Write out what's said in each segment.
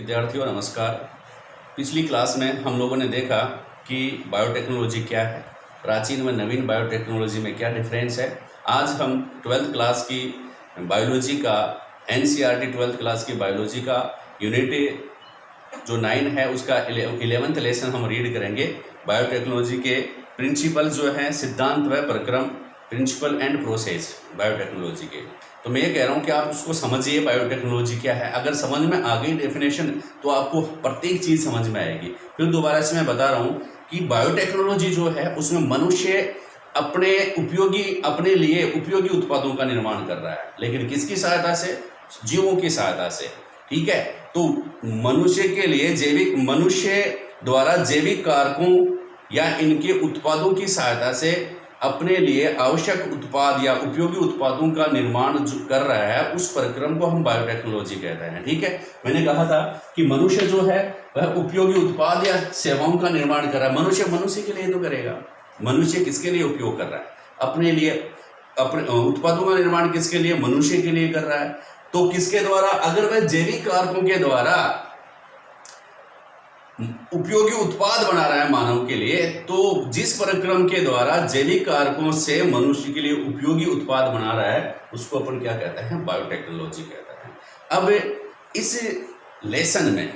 विद्यार्थियों नमस्कार। पिछली क्लास में हम लोगों ने देखा कि बायोटेक्नोलॉजी क्या है, प्राचीन व नवीन बायोटेक्नोलॉजी में क्या डिफरेंस है। आज हम 12th क्लास की बायोलॉजी का एनसीईआरटी 12th क्लास की बायोलॉजी का यूनिट जो 9 है उसका 11th लेसन हम रीड करेंगे। बायोटेक्नोलॉजी के प्रिंसिपल जो हैं, सिद्धांत व प्रक्रम, प्रिंसिपल एंड प्रोसेस बायोटेक्नोलॉजी के। तो मैं ये कह रहा हूँ कि आप उसको समझिए बायोटेक्नोलॉजी क्या है। अगर समझ में आ गई डेफिनेशन तो आपको प्रत्येक चीज़ समझ में आएगी। फिर दोबारा से मैं बता रहा हूँ कि बायोटेक्नोलॉजी जो है उसमें मनुष्य अपने लिए उपयोगी उत्पादों का निर्माण कर रहा है, लेकिन किसकी सहायता से? जीवों की सहायता से। ठीक है, तो मनुष्य द्वारा जैविक कारकों या इनके उत्पादों की सहायता से अपने लिए आवश्यक उत्पाद या उपयोगी उत्पादों का निर्माण जो कर रहा है, उस प्रक्रम को हम बायोटेक्नोलॉजी कहते हैं। ठीक है, मैंने कहा था कि मनुष्य जो है वह उपयोगी उत्पाद या सेवाओं का निर्माण कर रहा है। मनुष्य के लिए तो करेगा। मनुष्य किसके लिए उपयोग कर रहा है? अपने लिए। अपने उत्पादों का निर्माण किसके लिए? मनुष्य के लिए कर रहा है। तो किसके द्वारा? अगर वह जैविक कारकों के द्वारा उपयोगी उत्पाद बना रहा है मानव के लिए, तो जिस प्रक्रम के द्वारा जैविक कारकों से मनुष्य के लिए उपयोगी उत्पाद बना रहा है उसको अपन क्या कहते हैं? बायोटेक्नोलॉजी कहते हैं। अब इस लेसन में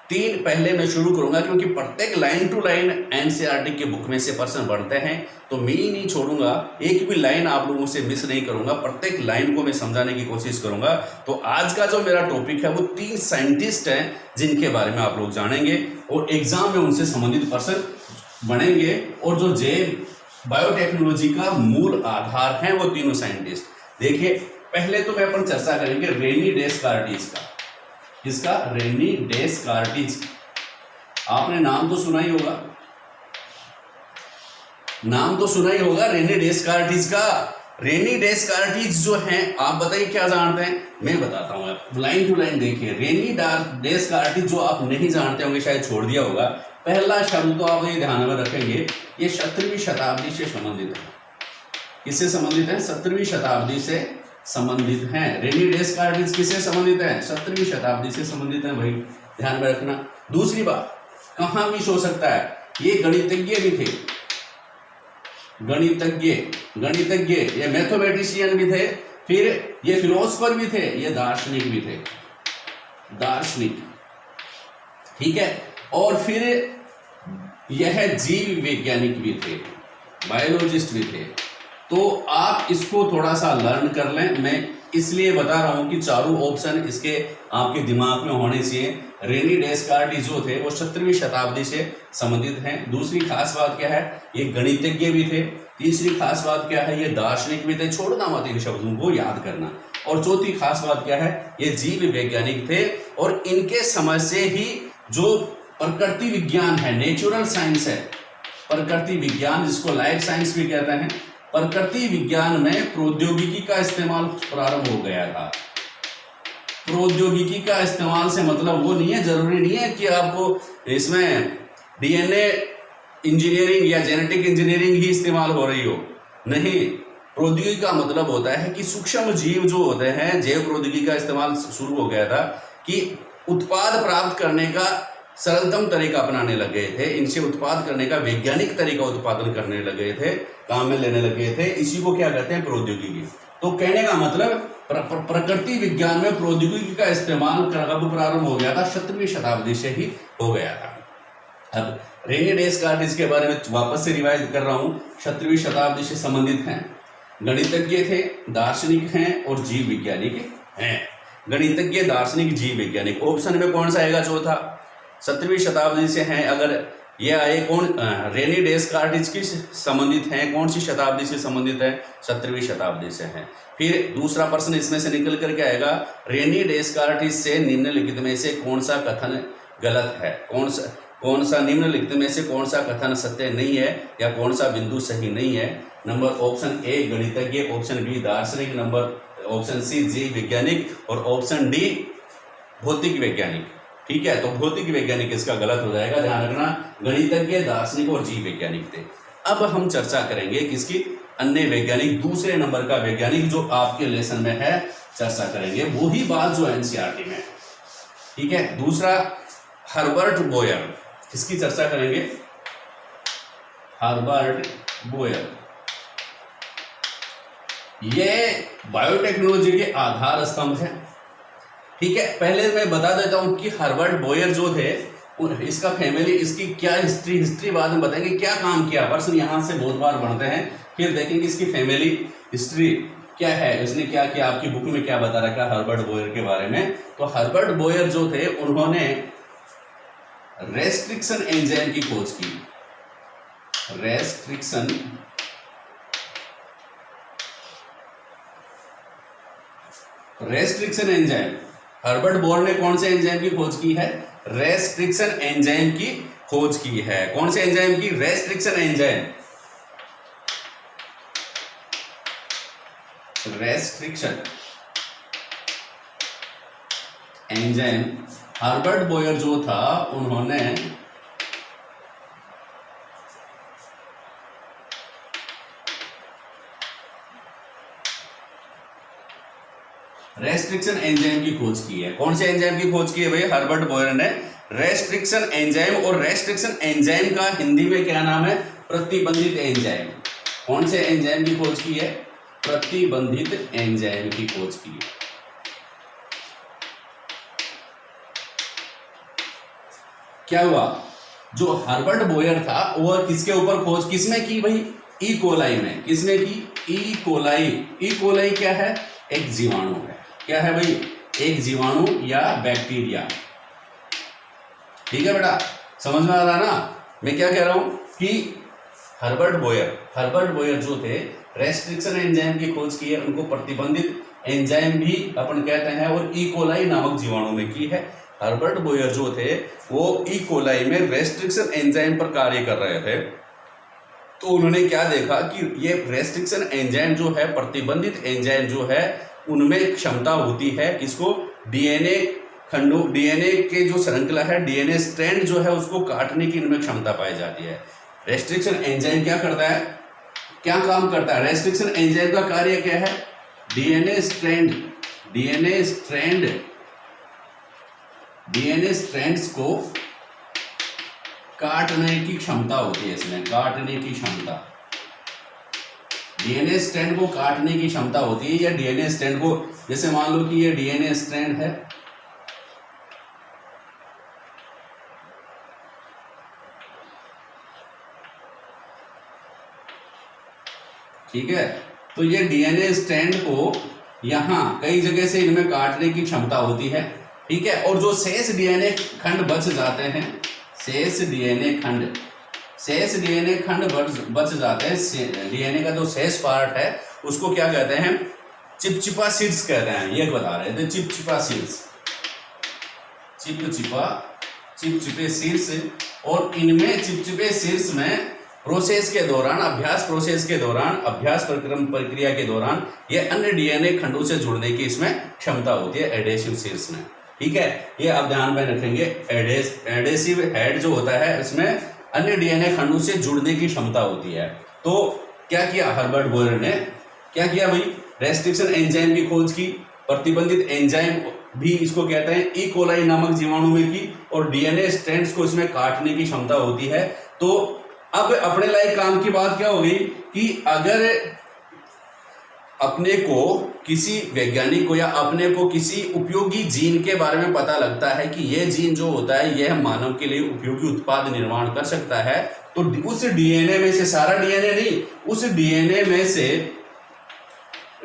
3 पहले मैं शुरू करूंगा, क्योंकि प्रत्येक लाइन टू लाइन एनसीईआरटी के बुक में से प्रश्न बनते हैं, तो मैं ही नहीं छोड़ूंगा, एक भी लाइन आप लोगों से मिस नहीं करूंगा। प्रत्येक लाइन को मैं समझाने की कोशिश करूंगा। तो आज का जो मेरा टॉपिक है वो 3 साइंटिस्ट हैं जिनके बारे में आप लोग जानेंगे और एग्जाम में उनसे संबंधित प्रश्न बनेंगे। और जो बायोटेक्नोलॉजी का मूल आधार है वो तीनों साइंटिस्ट। देखिए, पहले तो मैं अपन चर्चा करेंगे रेनी डेस्कार्टिस का। इसका रेनी डेस्कार्टिस, आपने नाम तो सुना ही होगा, रेनी डेस्कार्टिस का। रेनी डेस्कार्टिस जो है, आप बताइए क्या जानते हैं? मैं बताता हूं, आप लाइन टू लाइन देखिए। रेनी डेस्कार्टिस जो आप नहीं जानते होंगे, शायद छोड़ दिया होगा। पहला शब्द तो आप ये ध्यान में रखेंगे, ये 17वीं शताब्दी से संबंधित है। किससे संबंधित है? 17वीं शताब्दी से संबंधित हैं। रेनी डेस्कार्टिस किससे संबंधित है? 17वीं शताब्दी से संबंधित है भाई, ध्यान में रखना। दूसरी बात, कहां विश हो सकता है? ये गणितज्ञ भी थे, गणितज्ञ, ये मैथमेटिशियन भी थे, फिर ये फिलोसफर भी थे, ये दार्शनिक भी थे, दार्शनिक। ठीक है, और फिर यह जीव वैज्ञानिक भी थे, बायोलॉजिस्ट भी थे। तो आप इसको थोड़ा सा लर्न कर लें। मैं इसलिए बता रहा हूं कि चारों ऑप्शन इसके आपके दिमाग में होने चाहिए। रेनी डेस्कार्टिस जो थे वो 17वीं शताब्दी से संबंधित हैं। दूसरी खास बात क्या है? ये गणितज्ञ भी थे। तीसरी खास बात क्या है? ये दार्शनिक भी थे। छोड़ना मत इन शब्दों को, याद करना। और चौथी खास बात क्या है? ये जीव वैज्ञानिक थे। और इनके समझ से ही जो प्रकृति विज्ञान है, नेचुरल साइंस है, प्रकृति विज्ञान जिसको लाइफ साइंस भी कहते हैं, प्रकृति विज्ञान में प्रौद्योगिकी का इस्तेमाल प्रारंभ हो गया था। प्रौद्योगिकी का इस्तेमाल से मतलब वो नहीं है, जरूरी नहीं है कि आपको इसमें डीएनए इंजीनियरिंग या जेनेटिक इंजीनियरिंग ही इस्तेमाल हो रही हो। नहीं, प्रौद्योगिकी का मतलब होता है कि सूक्ष्म जीव जो होते हैं, जैव प्रौद्योगिकी का इस्तेमाल शुरू हो गया था कि उत्पाद प्राप्त करने का सरलतम तरीका अपनाने लग गए थे। इनसे उत्पाद करने का वैज्ञानिक तरीका उत्पादन करने लगे थे, काम में लेने लगे थे। इसी को क्या कहते हैं? प्रौद्योगिकी। तो कहने का मतलब प्रकृति विज्ञान में प्रौद्योगिकी का इस्तेमाल कब प्रारंभ हो गया था? 17वीं शताब्दी से ही हो गया था। अब रेनी डेस्कार्टिस के बारे में वापस से रिवाइज कर रहा हूं। 17वीं शताब्दी से संबंधित हैं, गणितज्ञ थे, दार्शनिक हैं और जीव वैज्ञानिक हैं। गणितज्ञ, दार्शनिक, जीव वैज्ञानिक। ऑप्शन में कौन सा आएगा? चौथा। 17वीं शताब्दी से हैं। अगर ये आए कौन? रेनी डेस्कार्टिस की संबंधित हैं। कौन सी शताब्दी से संबंधित है? 17वीं शताब्दी से हैं। फिर दूसरा प्रश्न इसमें से निकल करके आएगा, रेनी डेस्कार्टिस से निम्नलिखित में से कौन सा कथन गलत है? कौन सा निम्नलिखित में से कौन सा कथन सत्य नहीं है या कौन सा बिंदु सही नहीं है? नंबर ऑप्शन ए गणितज्ञ, ऑप्शन बी दार्शनिक, नंबर ऑप्शन सी जीव वैज्ञानिक और ऑप्शन डी भौतिक वैज्ञानिक। ठीक है, तो भौतिक वैज्ञानिक इसका गलत हो जाएगा, ध्यान रखना। गणितज्ञ, दार्शनिक और जीव वैज्ञानिक थे। अब हम चर्चा करेंगे किसकी? अन्य वैज्ञानिक, दूसरे नंबर का वैज्ञानिक जो आपके लेसन में है, चर्चा करेंगे। वही बात जो एनसीईआरटी में। ठीक है। दूसरा हर्बर्ट बोयर, इसकी चर्चा करेंगे। हर्बर्ट बोयर ये बायोटेक्नोलॉजी के आधार स्तंभ है। ठीक है, पहले मैं बता देता हूं कि हर्बर्ट बोयर जो थे, इसका फैमिली, इसकी क्या हिस्ट्री बाद में बताएंगे, क्या काम किया। पर्सन यहां से बहुत बार बढ़ते हैं, फिर देखेंगे इसकी फैमिली हिस्ट्री क्या है, इसने क्या किया, आपकी बुक में क्या बता रखा है हर्बर्ट बोयर के बारे में। तो हर्बर्ट बोयर जो थे, उन्होंने रेस्ट्रिक्शन एंजाइम की खोज की। रेस्ट्रिक्शन एंजाइम, हर्बर्ट बोयर ने कौन से एंजाइम की खोज की है? रेस्ट्रिक्शन एंजाइम की खोज की है। कौन से एंजाइम की? Restriction enzyme. Restriction enzyme Herbert Boyer जो था, उन्होंने रेस्ट्रिक्शन एंजाइम की खोज की है। कौन से एंजाइम की खोज की है भाई? हर्बर्ट बोयर ने रेस्ट्रिक्शन एंजाइम। और रेस्ट्रिक्शन एंजाइम का हिंदी में क्या नाम है? प्रतिबंधित एंजाइम। कौन से एंजाइम की खोज की है? प्रतिबंधित एंजाइम की खोज की है। क्या हुआ? जो हर्बर्ट बोयर था, वह किसके ऊपर खोज, किसमें की भाई? ई कोलाई में। किसमें की? E coli. ई कोलाई क्या है? एक जीवाणु है। क्या है भाई? एक जीवाणु या बैक्टीरिया। ठीक है बेटा, समझ में आ रहा ना मैं क्या कह रहा हूं? कि हर्बर्ट बोयर जो थे, रेस्ट्रिक्शन एंजाइम की खोज की है, उनको प्रतिबंधित एंजाइम भी अपन कहते हैं, और ई कोलाई नामक जीवाणु में की है। हर्बर्ट बोयर जो थे, वो ई कोलाई में रेस्ट्रिक्शन एंजाइम पर कार्य कर रहे थे। तो उन्होंने क्या देखा कि ये रेस्ट्रिक्शन एंजाइम जो है, प्रतिबंधित एंजाइम जो है, उनमें क्षमता होती है किसको? डीएनए खंडों, डीएनए के जो श्रृंखला है, डीएनए स्ट्रैंड जो है, उसको काटने की इनमें क्षमता पाई जाती है। रेस्ट्रिक्शन एंजाइम क्या करता है, क्या काम करता है? रेस्ट्रिक्शन एंजाइम का कार्य क्या है? डीएनए स्ट्रैंड्स को काटने की क्षमता होती है इसमें, काटने की क्षमता। डीएनए स्ट्रैंड को काटने की क्षमता होती है, या डीएनए स्ट्रैंड को, जैसे मान लो कि ये डीएनए स्ट्रैंड है, ठीक है, तो ये डीएनए स्ट्रैंड को यहां कई जगह से इनमें काटने की क्षमता होती है। ठीक है, और जो शेष डीएनए खंड बच जाते हैं, शेष डीएनए खंड बच जाते हैं, डीएनए का जो शेष पार्ट है, उसको क्या कहते हैं? चिपचिपा सीड्स कहते हैं। ये बता रहे थे, चिपचिपा सीड्स, चिपचिपे सीड्स। और इनमें चिपचिपे सीड्स में प्रोसेस के दौरान, अभ्यास प्रक्रिया के दौरान, ये अन्य डीएनए खंडों से जुड़ने की इसमें क्षमता होती है, एडेसिव सीड्स में। ठीक है, ये आप ध्यान में रखेंगे। एडेसिव हेड जो होता है, इसमें अन्य डीएनए खंडों से जुड़ने की क्षमता होती है। तो क्या किया हर्बर्ट बोयर ने? क्या किया भाई? रेस्ट्रिक्शन एंजाइम की खोज की, प्रतिबंधित एंजाइम भी इसको कहते हैं, ई कोलाई नामक जीवाणु में की, और डीएनए स्ट्रैंड्स को इसमें काटने की क्षमता होती है। तो अब अपने लायक काम की बात क्या होगी कि अगर अपने को किसी वैज्ञानिक को या अपने को किसी उपयोगी जीन के बारे में पता लगता है कि यह जीन जो होता है, यह मानव के लिए उपयोगी उत्पाद निर्माण कर सकता है, तो उस डीएनए में से, सारा डीएनए नहीं, उस डीएनए में से,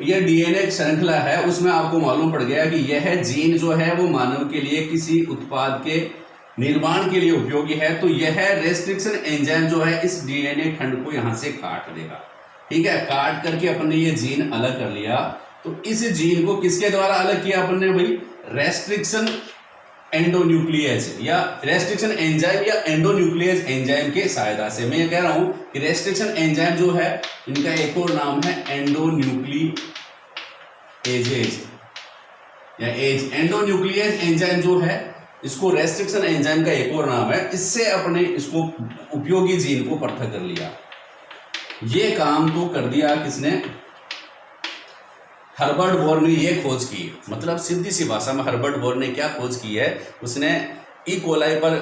यह डीएनए श्रृंखला है, उसमें आपको मालूम पड़ गया कि यह जीन जो है वो मानव के लिए किसी उत्पाद के निर्माण के लिए उपयोगी है, तो यह रेस्ट्रिक्शन एंजाइम जो है इस डीएनए खंड को यहां से काट देगा। ठीक है, काट करके अपन ने ये जीन अलग कर लिया। तो इस जीन को किसके द्वारा अलग किया अपन ने भाई? रेस्ट्रिक्शन एंडोन्यूक्लियस या रेस्ट्रिक्शन एंजाइम या एंडोन्यूक्लियस एंजाइम के सहायता से। मैं ये कह रहा हूं कि रेस्ट्रिक्शन एंजाइम जो है, इनका एक और नाम है एंडोन्यूक्लिएजेज या एज। एंडोन्यूक्लियस एंजाइम जो है, इसको रेस्ट्रिक्शन एंजाइम का एक और नाम है। इससे अपने इसको उपयोगी जीन को पृथक कर लिया। ये काम तो कर दिया किसने? हर्बर्ट बोर ने ये खोज की, मतलब सीधी सी भाषा में हर्बर्ट बोर ने क्या खोज की है, उसने ई कोलाई पर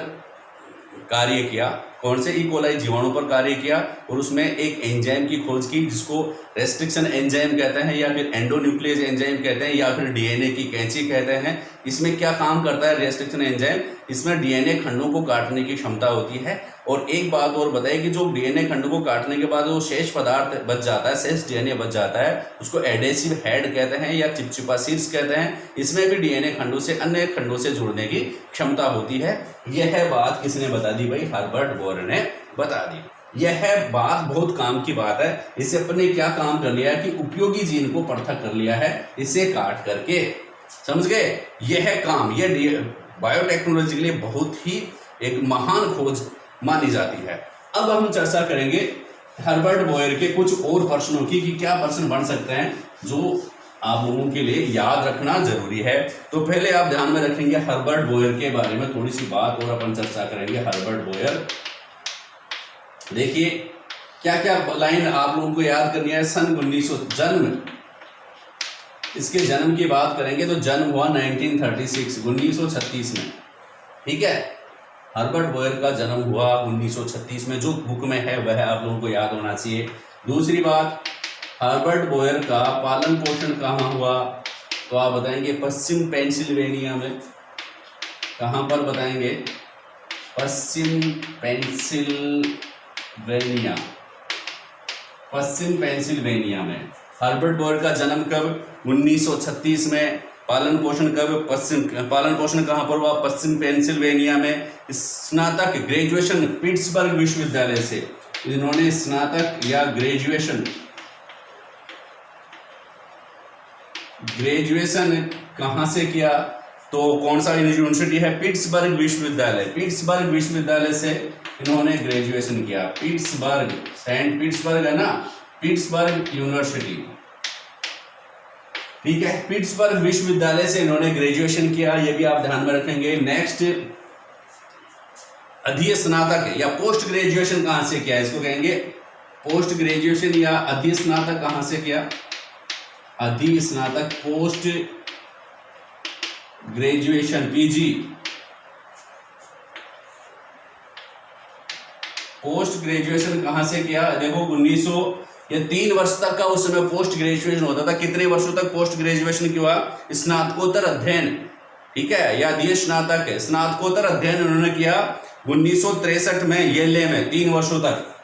कार्य किया। कौन से? ई कोलाई जीवाणु पर कार्य किया और उसमें एक एंजाइम की खोज की जिसको रेस्ट्रिक्शन एंजाइम कहते हैं या फिर एंडोन्यूक्लियस एंजाइम कहते हैं या फिर डीएनए की कैंची कहते हैं। इसमें क्या काम करता है रेस्ट्रिक्शन एंजाइम? इसमें डीएनए खंडों को काटने की क्षमता होती है। और एक बात और बताइए कि जो डीएनए खंड को काटने के बाद जो शेष पदार्थ बच जाता है, शेष डीएनए बच जाता है, उसको एडेसिव हेड कहते हैं या चिपचिपा शीर्ष कहते हैं। इसमें भी डीएनए खंडों से अन्य खंडों से जुड़ने की क्षमता होती है। यह बात किसने बता दी भाई? हर्बर्ट बोर ने बता दी। यह बात बहुत काम की बात है। इसे अपने क्या काम कर लिया कि उपयोगी जीन को पृथक कर लिया है इसे काट करके, समझ गए? यह काम यह बायोटेक्नोलॉजी के लिए बहुत ही एक महान खोज मानी जाती है। अब हम चर्चा करेंगे हर्बर्ट बोयर के कुछ और प्रश्नों की कि क्या प्रश्न बन सकते हैं जो आप लोगों के लिए याद रखना जरूरी है। तो पहले आप ध्यान में रखेंगे हर्बर्ट बोयर के बारे में थोड़ी सी बात और अपन चर्चा करेंगे। हर्बर्ट बोयर, देखिए क्या क्या लाइन आप लोगों को याद करनी है। सन 1900 जन्म, इसके जन्म की बात करेंगे तो जन्म हुआ 1936 में, ठीक है। हर्बर्ट बोयर का जन्म हुआ 1936 में, जो बुक में है वह आप लोगों को याद होना चाहिए। दूसरी बात, हर्बर्ट बोयर का पालन पोषण कहाँ हुआ? तो आप बताएंगे पश्चिम पेंसिल्वेनिया में। कहाँ पर बताएंगे? पश्चिम पेंसिल्वेनिया में। हर्बर्ट बोयर का जन्म कब? 1936 में। पालन पोषण कब? पालन पोषण कहाँ पर हुआ? पश्चिम पेंसिल्वेनिया में। स्नातक ग्रेजुएशन पिट्सबर्ग विश्वविद्यालय से इन्होंने स्नातक या ग्रेजुएशन कहाँ से किया? तो कौन सा यूनिवर्सिटी है? पिट्सबर्ग विश्वविद्यालय। पिट्सबर्ग विश्वविद्यालय से इन्होंने ग्रेजुएशन किया। पिट्सबर्ग, सेंट पिट्सबर्ग है ना, पिट्सबर्ग यूनिवर्सिटी, ठीक है। पिट्सबर्ग विश्वविद्यालय से इन्होंने ग्रेजुएशन किया, ये भी आप ध्यान में रखेंगे। नेक्स्ट, अधीय स्नातक या पोस्ट ग्रेजुएशन कहां से किया? इसको कहेंगे पोस्ट ग्रेजुएशन या अधीय स्नातक कहां से किया? अधीय स्नातक, post graduation, PG, post graduation कहां से किया? देखो 1900 ये 3 वर्ष तक का उस समय पोस्ट ग्रेजुएशन होता था। कितने वर्षों तक पोस्ट ग्रेजुएशन किया? स्नातकोत्तर अध्ययन, ठीक है, या अधीय स्नातक है। स्नातकोत्तर अध्ययन उन्होंने किया 1963 में येले में। 3 वर्षों तक,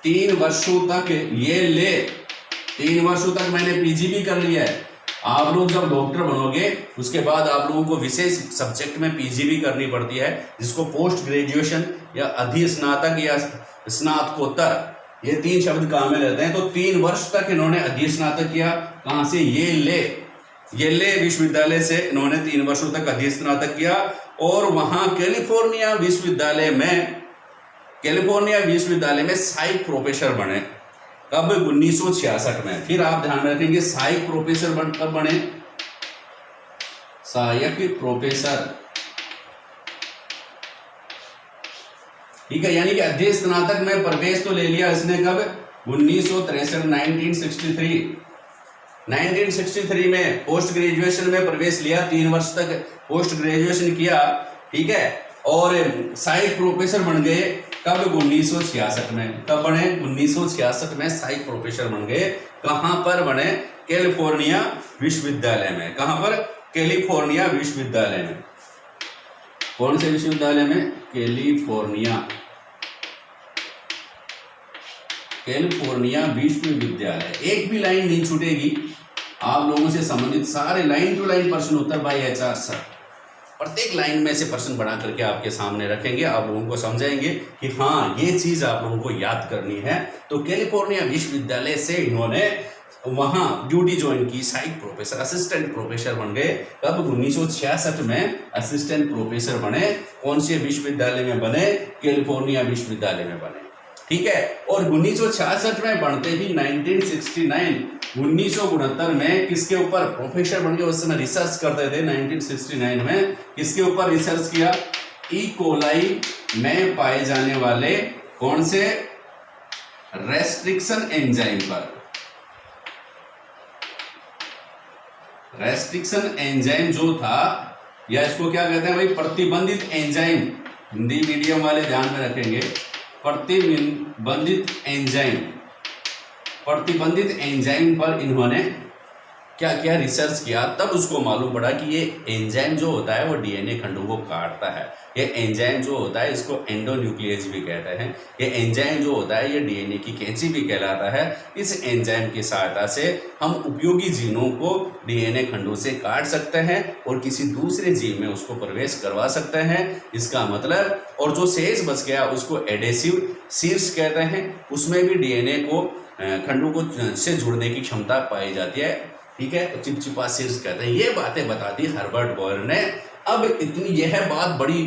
3 वर्षों तक येले, 3 वर्षों तक मैंने पीजी भी कर लिया है। आप लोग जब डॉक्टर बनोगे उसके बाद आप लोगों को विशेष सब्जेक्ट में पीजी भी करनी पड़ती है, जिसको पोस्ट ग्रेजुएशन या अधीय स्नातक या स्नातकोत्तर, ये 3 शब्द काम में रहते हैं। तो 3 वर्ष तक इन्होंने अधीय स्नातक किया। कहां से? येले विश्वविद्यालय से इन्होंने 3 वर्षों तक अधीय स्नातक किया और वहां कैलिफोर्निया विश्वविद्यालय में सहायक प्रोफेसर बने। कब? 1966 में। फिर आप ध्यान रखेंगे सहायक प्रोफेसर कब बने? सहायक प्रोफेसर, ठीक है, यानी कि अधीय स्नातक में प्रवेश तो ले लिया इसने कब? 1963 1963 में पोस्ट ग्रेजुएशन में प्रवेश लिया। 3 वर्ष तक पोस्ट ग्रेजुएशन किया, ठीक है, और सहायक प्रोफेसर बन गए। कब? 1966 में। कब बने? 1966 में सहायक प्रोफेसर बन गए। कहां पर बने? कैलिफोर्निया विश्वविद्यालय में। कहां पर? कैलिफोर्निया विश्वविद्यालय में। कौन से विश्वविद्यालय में? कैलिफोर्निया विश्वविद्यालय। एक भी लाइन नहीं छूटेगी, आप लोगों से संबंधित सारे लाइन टू लाइन प्रश्न उत्तर बाय एचआर सर, प्रत्येक लाइन में से प्रश्न बना करके आपके सामने रखेंगे। आप लोगों को समझाएंगे कि हाँ ये चीज आप लोगों को याद करनी है। तो कैलिफोर्निया विश्वविद्यालय से इन्होंने वहां ड्यूटी ज्वाइन की, सहायक प्रोफेसर, असिस्टेंट प्रोफेसर बन गए। कब? 1966 में असिस्टेंट प्रोफेसर बने। कौन से विश्वविद्यालय में बने? कैलिफोर्निया विश्वविद्यालय में बने, ठीक है। और 1966 में बनते ही 1969 में किसके ऊपर प्रोफेसर बन गए? उस समय रिसर्च करते थे। 1969 में किसके ऊपर रिसर्च किया? ई कोलाई में पाए जाने वाले कौन से रेस्ट्रिक्शन एंजाइम पर। रेस्ट्रिक्शन एंजाइम जो था, या इसको क्या कहते हैं भाई, प्रतिबंधित एंजाइम, हिंदी मीडियम वाले ध्यान में रखेंगे, प्रतिबंधित एंजाइम पर इन्होंने क्या किया, रिसर्च किया। तब उसको मालूम पड़ा कि ये एंजाइम जो होता है वो डीएनए खंडों को काटता है। ये एंजाइम जो होता है इसको एंडोन्यूक्लियेज भी कहते हैं। ये एंजाइम जो होता है ये डीएनए की कैंची भी कहलाता है। इस एंजाइम की सहायता से हम उपयोगी जीनों को डीएनए खंडों से काट सकते हैं और किसी दूसरे जीव में उसको प्रवेश करवा सकते हैं। इसका मतलब, और जो शेष बच गया उसको एडेसिव शीर्ष कहते हैं, उसमें भी डीएनए को खंडों को से जुड़ने की क्षमता पाई जाती है। ठीक है, तो चिपचिपा शीर्ष कहते हैं। ये बातें बता दी हर्बर्ट बॉयर ने। अब इतनी यह बात बड़ी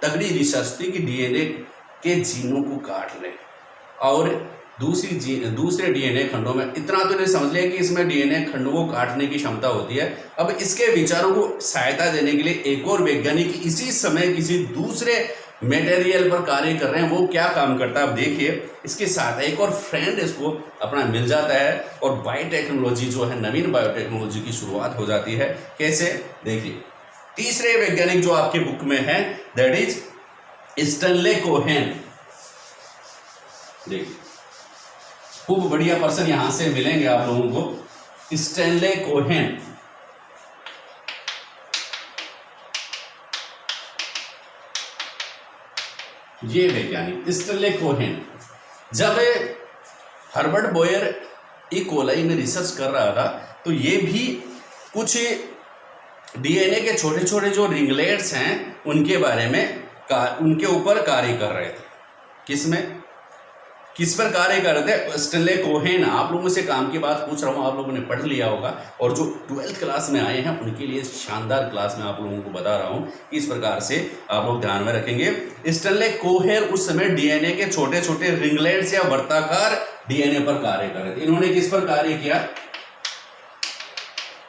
तगड़ी रिसर्च थी कि डीएनए के जीनों को काट ले और दूसरे डीएनए खंडों में, इतना तो नहीं समझ लिया कि इसमें डीएनए खंडों को काटने की क्षमता होती है। अब इसके विचारों को सहायता देने के लिए एक और वैज्ञानिक इसी समय किसी दूसरे मटेरियल पर कार्य कर रहे हैं। वो क्या काम करता है अब देखिए। इसके साथ एक और फ्रेंड इसको अपना मिल जाता है और बायोटेक्नोलॉजी जो है, नवीन बायोटेक्नोलॉजी की शुरुआत हो जाती है। कैसे, देखिए, तीसरे वैज्ञानिक जो आपके बुक में है दैट इज स्टैनले कोहेन। देखिए, खूब बढ़िया पर्सन यहां से मिलेंगे आप लोगों को, स्टैनले कोहेन। ये वैज्ञानिक स्टैनले कोहेन, जब हर्बर्ट बॉयर ई कोलाई में रिसर्च कर रहा था तो ये भी कुछ डीएनए के छोटे छोटे जो रिंगलेट्स हैं उनके बारे में उनके ऊपर कार्य कर रहे थे। किस पर कार्य कर रहे थे? Stanley Cohen. आप लोगों से काम की बात पूछ रहा हूँ, आप लोगों ने पढ़ लिया होगा, और जो 12th क्लास में आए हैं उनके लिए शानदार क्लास में आप लोगों को बता रहा हूँ कि इस प्रकार से आप लोग ध्यान में रखेंगे। स्टैनले कोहेन उस समय डीएनए के छोटे छोटे रिंगलेट्स या वर्ताकार डीएनए पर कार्य कर रहे थे। इन्होंने किस पर कार्य किया?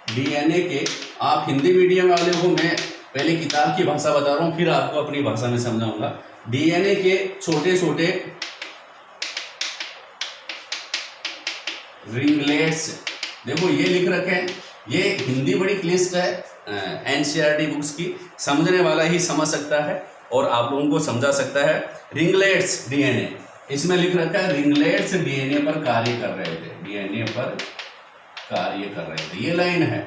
डीएनए के, आप हिंदी मीडियम वाले को मैं पहले किताब की भाषा बता रहा हूँ, फिर आपको अपनी भाषा में समझाऊंगा। डीएनए के छोटे छोटे रिंगलेट्स, देखो ये लिख रखे हैं, ये हिंदी बड़ी क्लिष्ट है एनसीईआरटी बुक्स की, समझने वाला ही समझ सकता है और आप लोगों को समझा सकता है। रिंगलेट्स डीएनए, इसमें लिख रखा है रिंगलेट्स डीएनए पर कार्य कर रहे थे, डीएनए पर कार्य कर रहे थे। ये लाइन है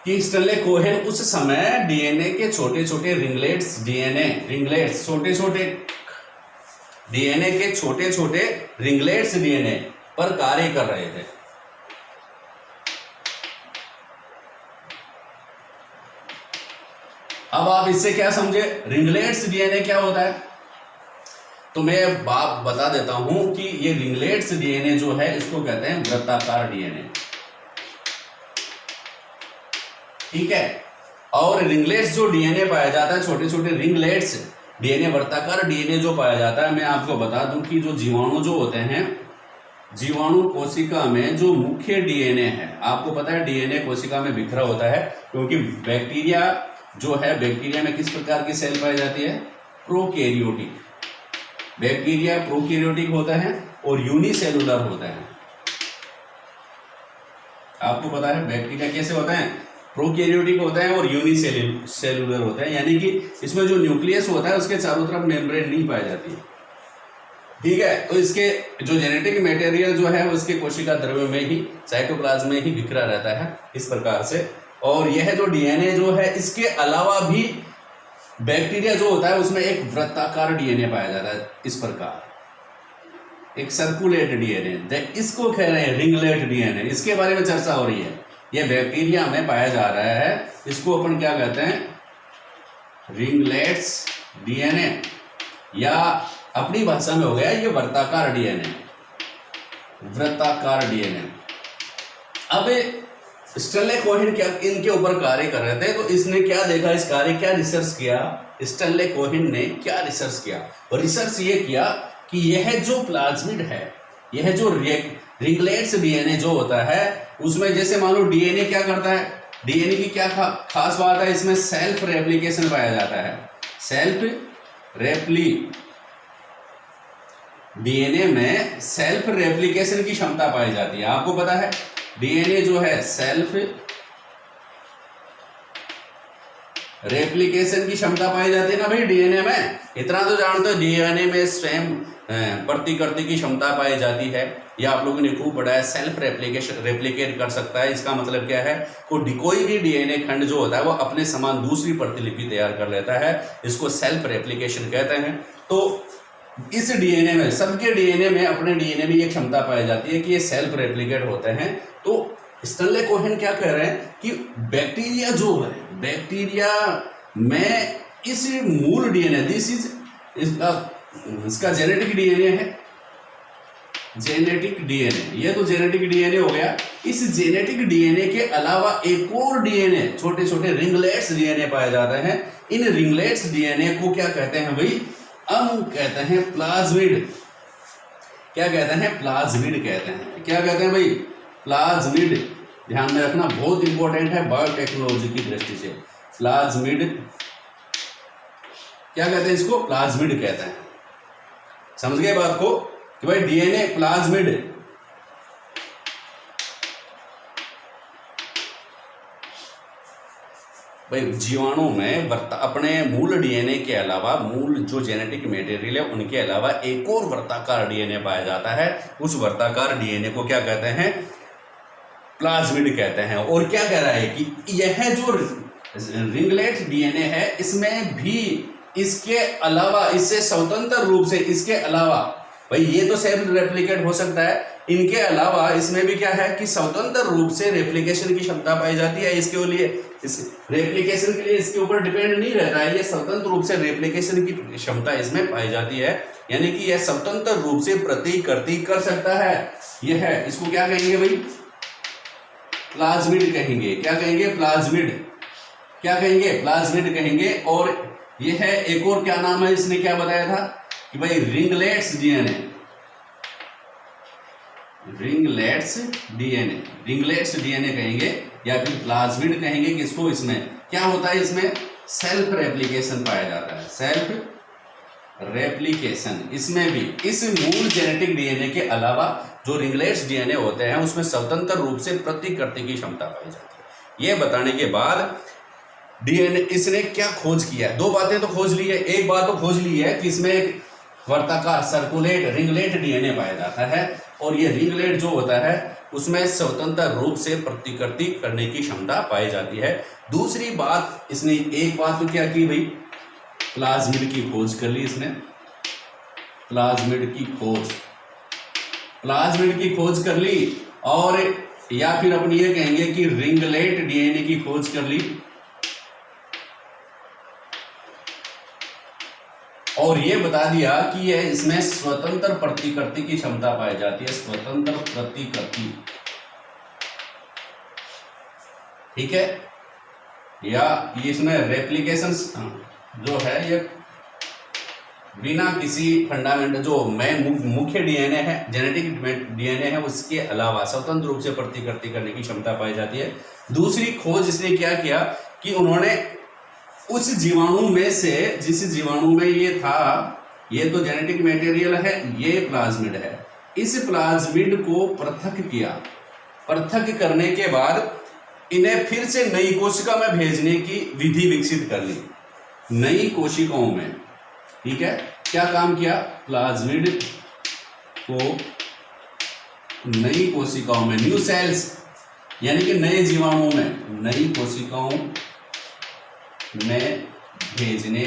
कि स्टैनले कोहेन उस समय डीएनए के छोटे छोटे रिंगलेट्स छोटे छोटे डीएनए के छोटे छोटे रिंगलेट्स डीएनए पर कार्य कर रहे थे। अब आप इससे क्या समझे? रिंगलेट्स डीएनए क्या होता है? तो मैं बात बता देता हूं कि ये रिंगलेट्स डीएनए जो है इसको कहते हैं वृत्ताकार डीएनए। ठीक है, और रिंगलेट्स जो डीएनए पाया जाता है, छोटे छोटे रिंगलेट्स डीएनए, वर्ताकार डीएनए जो पाया जाता है, मैं आपको बता दूं कि जो जीवाणु जो होते हैं, जीवाणु कोशिका में जो मुख्य डीएनए है, आपको पता है डीएनए कोशिका में बिखरा होता है, क्योंकि बैक्टीरिया जो है, बैक्टीरिया में किस प्रकार की सेल पाई जाती है? प्रोकैरियोटिक। बैक्टीरिया प्रोकैरियोटिक होता है और यूनिसेलुलर होता है। आपको पता है बैक्टीरिया कैसे होता है? प्रोकैरियोटिक होता है और यूनिसेलुलर होता है, यानी कि इसमें जो न्यूक्लियस होता है उसके चारों तरफ मेम्ब्रेन नहीं पाई जाती है। ठीक है, तो इसके जो जेनेटिक मटेरियल जो है उसके कोशिका द्रव्य में ही, साइटोप्लाज्म में ही बिखरा रहता है इस प्रकार से। और यह जो डीएनए जो है, इसके अलावा भी बैक्टीरिया जो होता है उसमें एक वृत्ताकार डीएनए पाया जाता है इस प्रकार, एक सर्कुलेट डीएनए, इसको कह रहे हैं रिंगलेट डीएनए। इसके बारे में चर्चा हो रही है, यह बैक्टीरिया में पाया जा रहा है, इसको अपन क्या कहते हैं? रिंगलेट्स डीएनए, या अपनी भाषा में हो गया ये वृत्ताकार डीएनए, वृत्ताकार डीएनए। अब स्टैनले कोहेन क्या इनके ऊपर कार्य कर रहे थे, तो इसने क्या देखा, इस कार्य क्या रिसर्च किया? स्टैनले कोहेन ने क्या रिसर्च किया? और रिसर्च ये किया कि यह जो प्लाज्मिड है, यह जो रिंगलेट्स डीएनए जो होता है, उसमें जैसे मान लो डीएनए क्या करता है, डीएनए की क्या खास बात है? इसमें सेल्फ रेप्लिकेशन पाया जाता है। डीएनए में सेल्फ रेप्लिकेशन की क्षमता पाई जाती है। आपको पता है डीएनए जो है सेल्फ रेप्लिकेशन की क्षमता पाई जाती है ना भाई डीएनए में। इतना तो जानते हो डीएनए में स्वयं प्रतिकृति की क्षमता पाई जाती है। या आप लोगों ने खूब पढ़ा है सेल्फ रेप्लिकेट कर सकता है। इसका मतलब क्या है, कोई भी डीएनए खंड जो होता है वो अपने समान दूसरी प्रतिलिपि तैयार कर लेता है, इसको सेल्फ रेप्लिकेशन कहते हैं। तो इस डीएनए में, सबके डीएनए में, अपने डीएनए में ये क्षमता पाई जाती है कि ये सेल्फ रेप्लिकेट होते हैं। तो स्टैनले कोहेन क्या कह रहे हैं कि बैक्टीरिया जो है, बैक्टीरिया में इस मूल डीएनए, दिस इज इसका जेनेटिक डीएनए है, जेनेटिक डीएनए, ये तो जेनेटिक डीएनए हो गया। इस जेनेटिक डीएनए के अलावा एक और डीएनए, छोटे छोटे रिंगलेट्स डीएनए पाए जाते हैं। इन रिंगलेट्स डीएनए को क्या कहते हैं भाई, हम कहते हैं प्लाज्मिड। क्या कहते हैं, प्लाज्मिड कहते हैं। क्या कहते हैं भाई, प्लाज्मिड। ध्यान में रखना, बहुत इंपॉर्टेंट है बायोटेक्नोलॉजी की दृष्टि से। प्लाज्मिड क्या कहते हैं, इसको प्लाज्मिड कहते हैं। समझ गए बात को कि भाई डीएनए प्लाज्मिड। भाई जीवाणु में अपने मूल डीएनए के अलावा, मूल जो जेनेटिक मटेरियल है उनके अलावा एक और वर्ताकार डीएनए पाया जाता है। उस वर्ताकार डीएनए को क्या कहते हैं, प्लाज्मिड कहते हैं। और क्या कह रहा है कि यह जो रिंगलेट डीएनए है, इसमें भी इसके अलावा, इससे स्वतंत्र रूप से, इसके अलावा, भाई ये तो सेल्फ रेप्लिकेट हो सकता है, इनके अलावा इसमें भी क्या है कि स्वतंत्र रूप से रेप्लिकेशन की क्षमता पाई जाती है। इसके लिए, इस रेप्लिकेशन के लिए इसके ऊपर डिपेंड नहीं रहता है, ये स्वतंत्र रूप से रेप्लिकेशन की क्षमता इसमें पाई जाती है। यानी कि यह स्वतंत्र रूप से प्रतिकृति कर सकता है। यह है, इसको क्या कहेंगे भाई, प्लाज्मिड कहेंगे। क्या कहेंगे, प्लाज्मिड। क्या कहेंगे, प्लाज्मिड कहेंगे। और यह है, एक और क्या नाम है, इसने क्या बताया था कि भाई ringlets DNA, ringlets DNA, ringlets DNA कहेंगे या फिर प्लाज्मिड कहेंगे। किसको, इसमें क्या होता है, इसमें सेल्फ रेप्लिकेशन पाया जाता है, सेल्फ रेप्लिकेशन। इसमें भी इस मूल जेनेटिक डीएनए के अलावा जो रिंगलेट्स डीएनए होते हैं उसमें स्वतंत्र रूप से प्रतिकृति की क्षमता पाई जाती है। यह बताने के बाद डीएनए, इसने क्या खोज किया है, दो बातें तो खोज ली है। एक बात तो खोज ली है कि इसमें एक वर्ताकार सर्कुलेट रिंगलेट डीएनए पाया जाता है, और ये रिंगलेट जो होता है उसमें स्वतंत्र रूप से प्रतिकृति करने की क्षमता पाई जाती है। दूसरी बात, इसने एक बात तो क्या की भाई, प्लाज्मिड की खोज कर ली इसने, प्लाज्मिड की खोज, प्लाज्मिड की खोज कर ली। और या फिर अपन ये कहेंगे कि रिंगलेट डीएनए की खोज कर ली। और ये बता दिया कि यह, इसमें स्वतंत्र प्रतिकृति की क्षमता पाई जाती है, स्वतंत्र प्रतिकृति, ठीक है। या इसमें रेप्लिकेशन जो है ये बिना किसी फंडामेंटल, जो मुख्य डीएनए है, जेनेटिक डीएनए है, उसके अलावा स्वतंत्र रूप से प्रतिकृति करने की क्षमता पाई जाती है। दूसरी खोज इसने क्या किया कि उन्होंने उस जीवाणु में से, जिस जीवाणु में ये था, ये तो जेनेटिक मटेरियल है, ये प्लाज्मिड है, इस प्लाज्मिड को पृथक किया। पृथक करने के बाद इन्हें फिर से नई कोशिका में भेजने की विधि विकसित कर ली, नई कोशिकाओं में, ठीक है। क्या काम किया, प्लाज्मिड को नई कोशिकाओं में, न्यू सेल्स, यानी कि नए जीवाणुओं में, नई कोशिकाओं में भेजने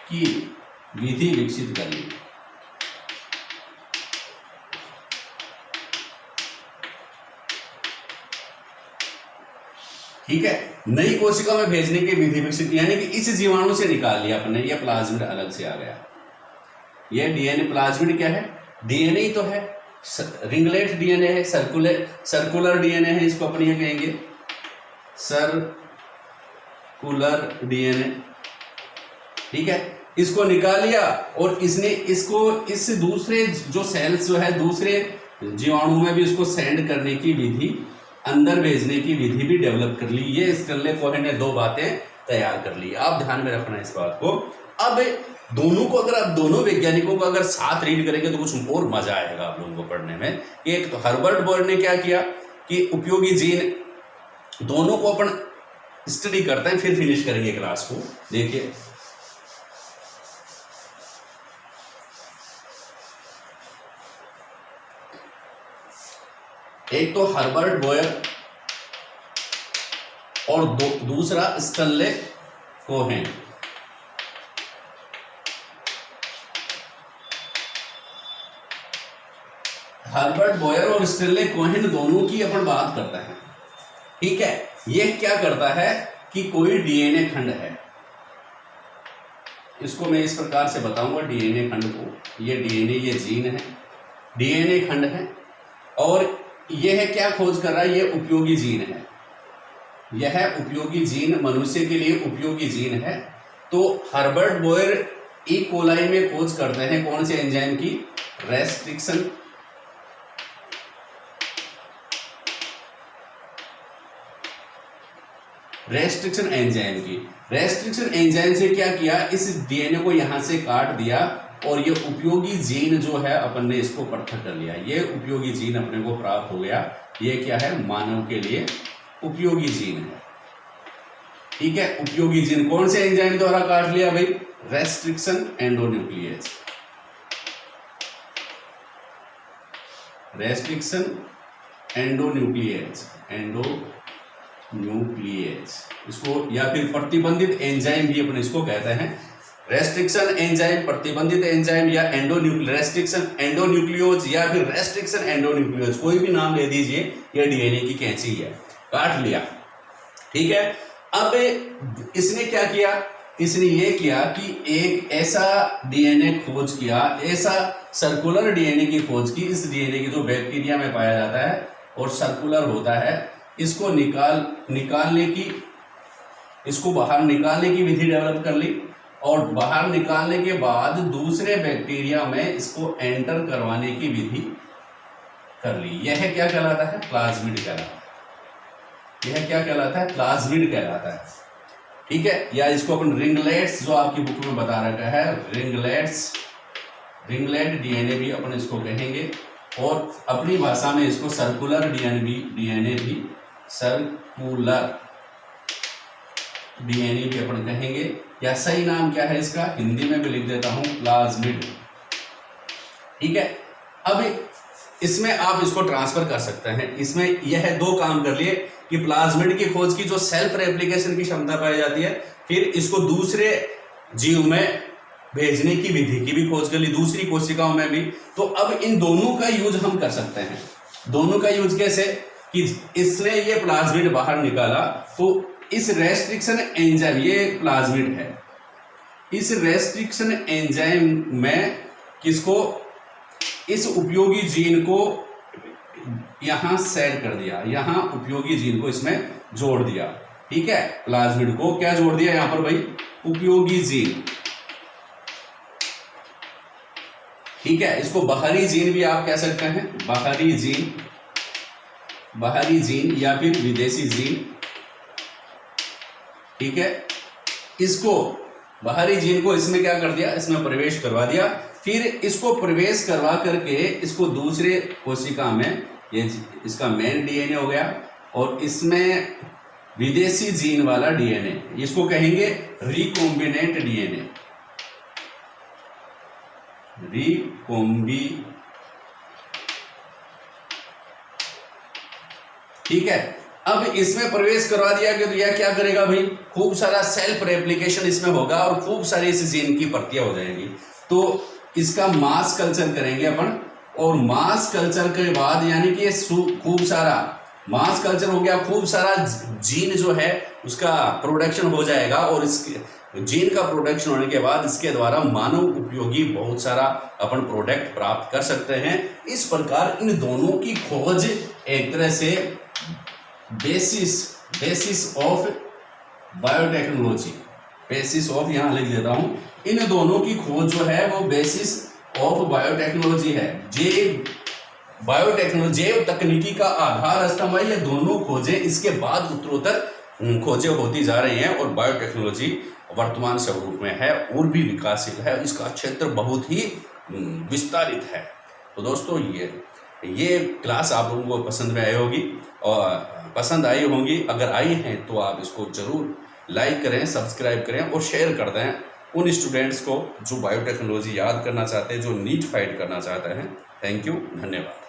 की विधि विकसित कर ली। ठीक है, नई कोशिका में भेजने की विधि विकसित, यानी कि इस जीवाणु से निकाल लिया अपने, ये प्लाज्मिड अलग से आ गया। ये डीएनए, प्लाज्मिड क्या है, डीएनए ही तो है, रिंगलेट डीएनए है, सर्कुलर डीएनए है, इसको अपन ये कहेंगे सर्कुलर डीएनए, ठीक है। इसको निकाल लिया और इसने इसको इस दूसरे जो सेल्स जो है, दूसरे जीवाणु में भी इसको सेंड करने की विधि, अंदर भेजने की विधि भी डेवलप कर ली। ये स्टैनले कोहेन ने दो बातें तैयार कर ली। आप ध्यान में रखना इस बात को। अब दोनों को, अगर आप दोनों वैज्ञानिकों को अगर साथ रीड करेंगे तो कुछ और मजा आएगा आप लोगों को पढ़ने में। एक तो हर्बर्ट बोयर ने क्या किया कि उपयोगी जीन दोनों को अपन स्टडी करते हैं, फिर फिनिश करेंगे क्लास को। देखिए एक तो हर्बर्ट बोयर और दूसरा स्टैनले कोहेन। हर्बर्ट बोयर और स्टैनले कोहेन दोनों की अपन बात करते हैं, ठीक है। ये क्या करता है कि कोई डीएनए खंड है, इसको मैं इस प्रकार से बताऊंगा डीएनए खंड को। ये डीएनए, ये जीन है, डीएनए खंड है, और यह क्या खोज कर रहा है, ये उपयोगी जीन है। यह उपयोगी जीन मनुष्य के लिए उपयोगी जीन है। तो हर्बर्ट बोयर ई कोलाई में खोज करते हैं कौन से एंजाइम की, रेस्ट्रिक्शन एंजाइम की। रेस्ट्रिक्शन एंजाइम से क्या किया, इस डीएनए को यहां से काट दिया और ये उपयोगी जीन जो है अपन ने इसको पृथक कर लिया। ये उपयोगी जीन अपने को प्राप्त हो गया। ये क्या है, मानव के लिए उपयोगी जीन है, ठीक है। उपयोगी जीन कौन से एंजाइम द्वारा काट लिया भाई, रेस्ट्रिक्शन एंडोन्यूक्लियेज। रेस्ट्रिक्शन एंडोन्यूक्लियेज, इसको या फिर प्रतिबंधित एंजाइम भी अपन इसको कहते हैं। रेस्ट्रिक्शन एंजाइम, प्रतिबंधित एंजाइम या रेस्ट्रिक्शन एंडोन्यूक्लियोज या फिर रेस्ट्रिक्शन एंडोन्यूक्लियोज, कोई भी नाम ले दीजिए। ये डीएनए की कैंची है, काट लिया, ठीक है। अब इसने क्या किया, इसने ये किया कि एक ऐसा डीएनए खोज किया, ऐसा सर्कुलर डीएनए की खोज की। इस डीएनए की जो बैक्टीरिया में पाया जाता है और सर्कुलर होता है, इसको निकालने की, इसको बाहर निकालने की विधि डेवलप कर ली, और बाहर निकालने के बाद दूसरे बैक्टीरिया में इसको एंटर करवाने की विधि कर ली। यह क्या कहलाता है, प्लाज्मिड कहलाता है। यह क्या कहलाता है, प्लाज्मिड कहलाता है, ठीक है। या इसको अपन रिंगलेट्स, जो आपकी बुक में बता रखा है, रिंगलेट डीएनए भी अपन इसको कहेंगे, और अपनी भाषा में इसको सर्कुलर डीएनए भी सर्कुलर डीएनए भी अपन कहेंगे। या सही नाम क्या है इसका, हिंदी में भी लिख देता हूं, प्लाज्मिड, ठीक है। अब इसमें आप इसको ट्रांसफर कर सकते हैं। इसमें यह दो काम कर लिए कि प्लाज्मिड की खोज की जो सेल्फ रेप्लिकेशन की क्षमता पाई जाती है, फिर इसको दूसरे जीव में भेजने की विधि की भी खोज कर ली, दूसरी कोशिकाओं में भी। तो अब इन दोनों का यूज हम कर सकते हैं। दोनों का यूज कैसे, कि इसने ये प्लाज्मिड बाहर निकाला, तो इस रेस्ट्रिक्शन एंजाइम, ये प्लाज्मिड है, इस रेस्ट्रिक्शन एंजाइम में किसको, इस उपयोगी जीन को यहां सेट कर दिया, यहां उपयोगी जीन को इसमें जोड़ दिया, ठीक है। प्लाज्मिड को क्या जोड़ दिया यहां पर भाई, उपयोगी जीन, ठीक है। इसको बाहरी जीन भी आप कह सकते हैं, बाहरी जीन या फिर विदेशी जीन, ठीक है। इसको बाहरी जीन को इसमें क्या कर दिया, इसमें प्रवेश करवा दिया, फिर इसको प्रवेश करवा करके इसको दूसरे कोशिका में, ये इसका मेन डीएनए हो गया, और इसमें विदेशी जीन वाला डीएनए, इसको कहेंगे रिकॉम्बिनेंट डीएनए, ठीक है। अब इसमें प्रवेश करवा दिया कि तो यह क्या करेगा भाई, खूब सारा सेल्फ रेप्लिकेशन इसमें होगा और खूब सारी इस जीन की प्रतियां हो जाएंगी। तो इसका मास कल्चर करेंगे अपन, और मास कल्चर के बाद यानी कि खूब सारा मास कल्चर हो गया, खूब सारा जीन जो है उसका प्रोडक्शन हो जाएगा, और इसके जीन का प्रोडक्शन होने के बाद इसके द्वारा मानव उपयोगी बहुत सारा अपन प्रोडक्ट प्राप्त कर सकते हैं। इस प्रकार इन दोनों की खोज एक तरह से basis of biotechnology, basis of यहां लिख देता हूं, इन दोनों की खोज जो है वो बेसिस ऑफ बायोटेक्नोलॉजी है। बायोटेक्नोलॉजी जैव तकनीकी का आधार स्तंभ है। ये दोनों खोजें इसके बाद उत्तरोत्तर खोजें होती जा रही हैं, और बायोटेक्नोलॉजी वर्तमान स्वरूप में है और भी विकासशील है। इसका क्षेत्र बहुत ही विस्तारित है। तो दोस्तों ये क्लास आप लोगों को पसंद में आई होगी, और पसंद आई होंगी। अगर आई हैं तो आप इसको ज़रूर लाइक करें, सब्सक्राइब करें और शेयर कर दें उन स्टूडेंट्स को जो बायोटेक्नोलॉजी याद करना चाहते हैं, जो नीट फाइट करना चाहते हैं। थैंक यू, धन्यवाद।